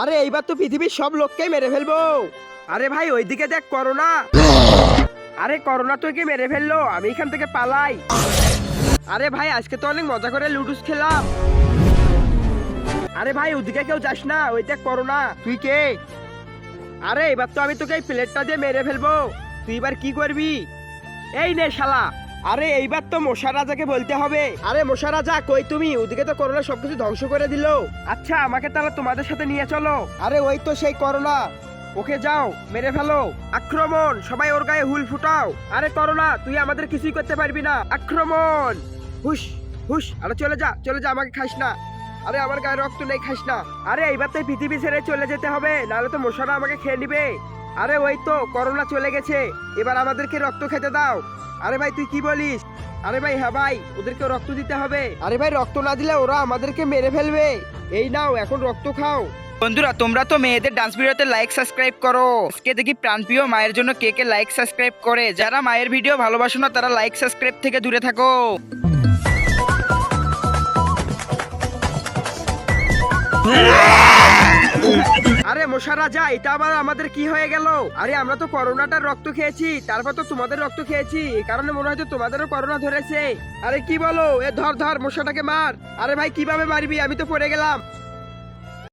আরে এইবার তো পৃথিবীর সব লোককেই মেরে ফেলবো। আরে ভাই ওইদিকে দেখ করোনা। আরে করোনা তো একে মেরে ফেললো, আমি এখান থেকে পালাই। আরে ভাই আজকে তো অনেক মজা করে লুডুস খেলাম। আরে ভাই ওদিকে কেউ যাস না, ওই দেখ করোনা। তুই কে? আরে এবার তো আমি তোকে এই প্লেটটা দিয়ে মেরে ফেলবো, তুই এবার কি করবি? এই নে শালা। আরে এইবার তো মশা রাজাকে বলতে হবে। আরে মশা রাজা কই তুমি? ওদিকে তো করোনা সবকিছু ধ্বংস করে দিল। আচ্ছা আমাকে তাহলে তোমাদের সাথে নিয়ে চলো। আরে ওই তো সেই করোনা, ওকে যাও মেরে ফেলো। আক্রমণ, সবাই ওর গায়ে হুল ফুটাও। আরে করোনা তুই আমাদের কিছুই করতে পারবি না, আক্রমণ। হুশ হুশ, আরে চলে যা চলে যা, আমাকে খাস না। আরে আমার গায়ে রক্ত নেই, খাস না। আরে এইবার তো এই পৃথিবী ছেড়ে চলে যেতে হবে, নাহলে তো মশারা আমাকে খেয়ে নিবে। আরে ওই তো করোনা চলে গেছে, এবার আমাদেরকে রক্ত খেতে দাও। আরে ভাই তুই কি বলিস? আরে ভাই হ্যাঁ ভাই, ওদেরকে রক্ত দিতে হবে। আরে ভাই রক্ত না দিলে ওরা আমাদেরকে মেরে ফেলবে। এই নাও এখন রক্ত খাও। বন্ধুরা তোমরা তো মেয়েদের ডান্স ভিডিওতে লাইক সাবস্ক্রাইব করো, আজকে দেখি প্রাণপ্রিয় মায়ের জন্য কে কে লাইক সাবস্ক্রাইব করে। যারা মায়ের ভিডিও ভালোবাসো না তারা লাইক সাবস্ক্রাইব থেকে দূরে থাকো। আরে মশা রাজা, এটা আবার আমাদের কি হয়ে গেল? আরে আমরা তো করোনাটার রক্ত খেয়েছি, তারপর তো তোমাদের রক্ত খেয়েছি, এই কারণে মনে হয় যে তোমাদেরও করোনা ধরেছে। আরে কি বলো? এ ধর ধর মশাটাকে মার। আরে ভাই কিভাবে মারবি? আমি তো পড়ে গেলাম।